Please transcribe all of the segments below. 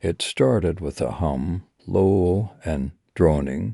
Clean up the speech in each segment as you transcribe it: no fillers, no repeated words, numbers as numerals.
It started with a hum, low and droning,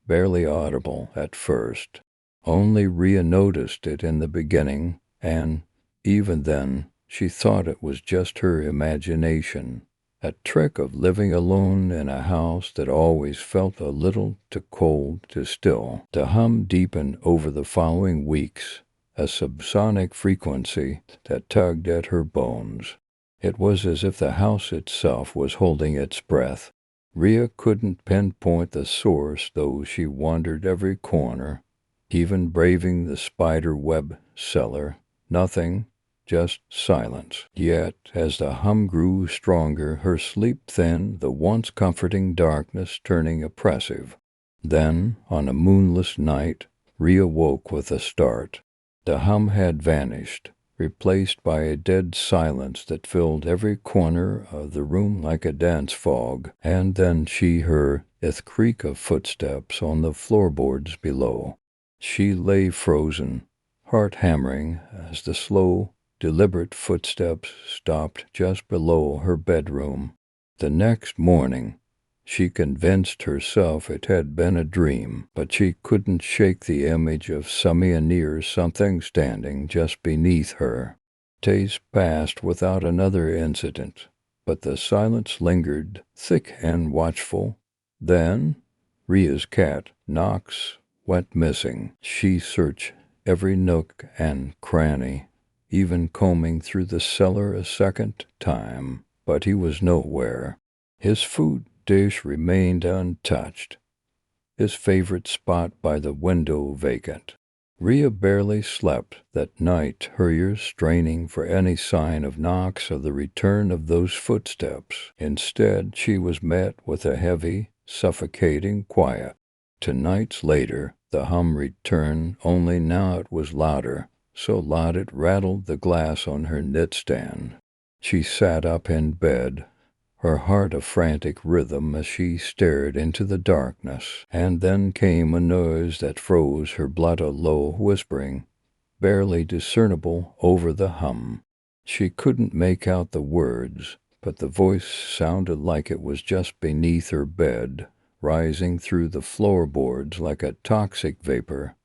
barely audible at first. Only Rhea noticed it in the beginning, and even then she thought it was just her imagination, a trick of living alone in a house that always felt a little too cold to still. The hum deepened over the following weeks, a subsonic frequency that tugged at her bones. It was as if the house itself was holding its breath. Rhea couldn't pinpoint the source, though she wandered every corner, even braving the spider web cellar. Nothing, just silence. Yet, as the hum grew stronger, her sleep thinned, the once comforting darkness turning oppressive. Then, on a moonless night, Rhea woke with a start. The hum had vanished, replaced by a dead silence that filled every corner of the room like a dense fog, and then she heard the creak of footsteps on the floorboards below. She lay frozen, heart hammering, as the slow, deliberate footsteps stopped just below her bedroom. The next morning, she convinced herself it had been a dream, but she couldn't shake the image of near something standing just beneath her. Days passed without another incident, but the silence lingered, thick and watchful. Then, Rhea's cat, Knox, went missing. She searched every nook and cranny, even combing through the cellar a second time, but he was nowhere. His food dish remained untouched, his favorite spot by the window vacant. Rhea barely slept that night, her ears straining for any sign of Knox or the return of those footsteps. Instead, she was met with a heavy, suffocating quiet. 2 nights later, the hum returned, only now it was louder, so loud it rattled the glass on her knitstand. She sat up in bed, her heart a frantic rhythm as she stared into the darkness, and then came a noise that froze her blood, a low whispering, barely discernible over the hum. She couldn't make out the words, but the voice sounded like it was just beneath her bed, rising through the floorboards like a toxic vapor.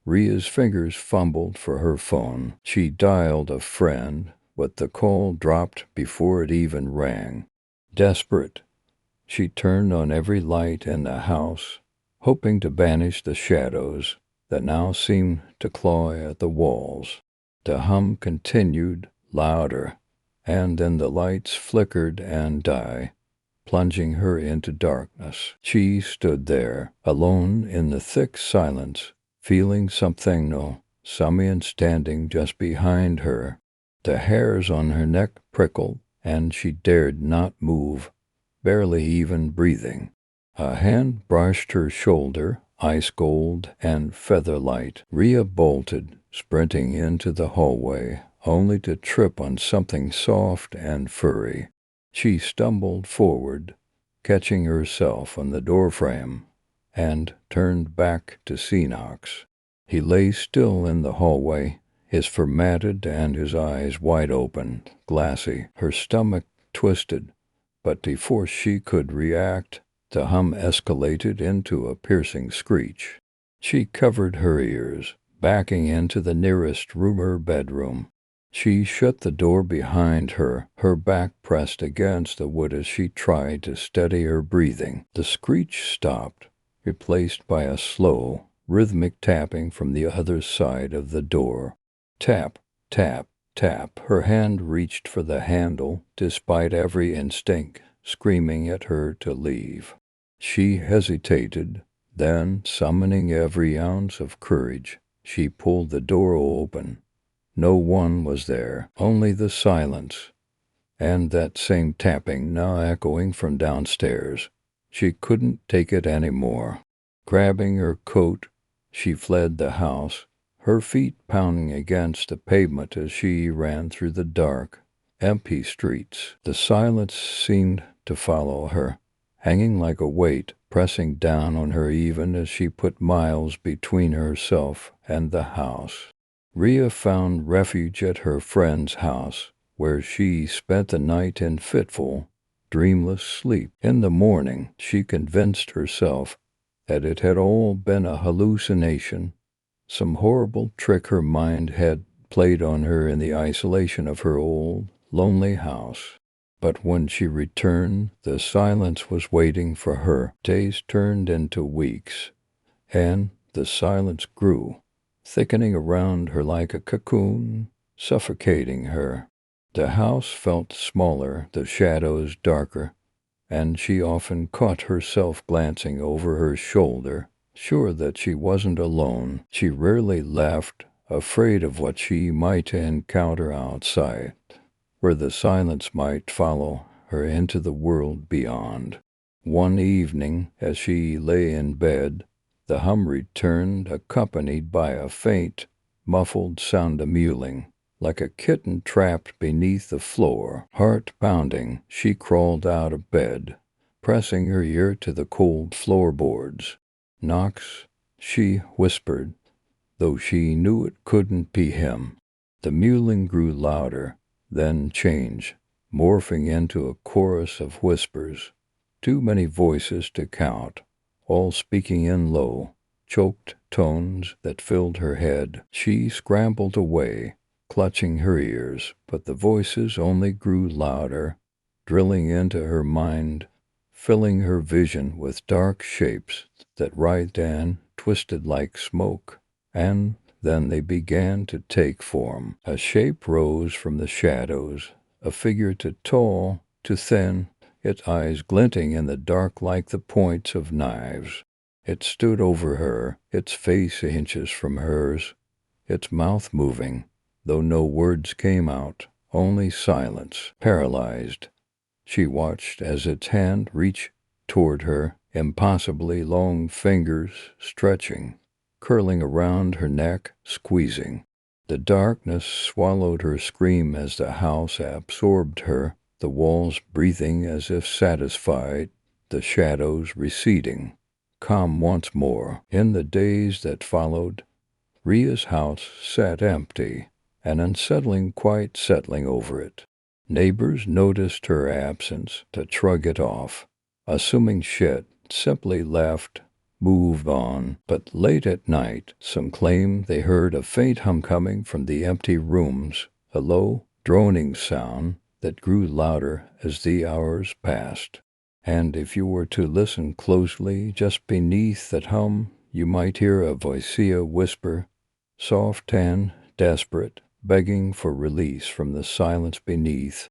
Rhea's fingers fumbled for her phone. She dialed a friend, but the call dropped before it even rang. Desperate, she turned on every light in the house, hoping to banish the shadows that now seemed to claw at the walls. The hum continued, louder, and then the lights flickered and died, plunging her into darkness. She stood there, alone in the thick silence, feeling something new, Samian standing just behind her. The hairs on her neck prickled, and she dared not move, barely even breathing. A hand brushed her shoulder, ice gold and feather-light. Rhea bolted, sprinting into the hallway, only to trip on something soft and furry. She stumbled forward, catching herself on the doorframe, and turned back to see Knox. He lay still in the hallway, his fur matted and his eyes wide open, glassy. Her stomach twisted, but before she could react, the hum escalated into a piercing screech. She covered her ears, backing into the nearest room, her bedroom. She shut the door behind her, her back pressed against the wood as she tried to steady her breathing. The screech stopped, replaced by a slow, rhythmic tapping from the other side of the door. Tap, tap, tap. Her hand reached for the handle, despite every instinct screaming at her to leave. She hesitated, then, summoning every ounce of courage, she pulled the door open. No one was there, only the silence, and that same tapping now echoing from downstairs. She couldn't take it any more. Grabbing her coat, she fled the house, her feet pounding against the pavement as she ran through the dark, empty streets. The silence seemed to follow her, hanging like a weight, pressing down on her even as she put miles between herself and the house. Rhea found refuge at her friend's house, where she spent the night in fitful, dreamless sleep. In the morning, she convinced herself that it had all been a hallucination, some horrible trick her mind had played on her in the isolation of her old, lonely house. But when she returned, the silence was waiting for her. Days turned into weeks, and the silence grew, thickening around her like a cocoon, suffocating her. The house felt smaller, the shadows darker, and she often caught herself glancing over her shoulder, sure that she wasn't alone. She rarely laughed, afraid of what she might encounter outside, where the silence might follow her into the world beyond. One evening, as she lay in bed, the hum returned, accompanied by a faint, muffled sound of mewling. Like a kitten trapped beneath the floor, heart pounding, she crawled out of bed, pressing her ear to the cold floorboards. "Knox," she whispered, though she knew it couldn't be him. The mewling grew louder, then changed, morphing into a chorus of whispers, too many voices to count, all speaking in low, choked tones that filled her head. She scrambled away, clutching her ears, but the voices only grew louder, drilling into her mind, filling her vision with dark shapes that writhed and twisted like smoke. And then they began to take form. A shape rose from the shadows, a figure too tall, too thin, its eyes glinting in the dark like the points of knives. It stood over her, its face inches from hers, its mouth moving, though no words came out, only silence. Paralyzed, she watched as its hand reached toward her, impossibly long fingers stretching, curling around her neck, squeezing. The darkness swallowed her scream as the house absorbed her, the walls breathing as if satisfied, the shadows receding. Calm once more. In the days that followed, Rhea's house sat empty, an unsettling quiet settling over it. Neighbors noticed her absence to shrug it off, assuming she'd simply left, moved on. But late at night, some claimed they heard a faint hum coming from the empty rooms, a low, droning sound that grew louder as the hours passed. And if you were to listen closely, just beneath that hum, you might hear a voicea whisper, soft and desperate, begging for release from the silence beneath.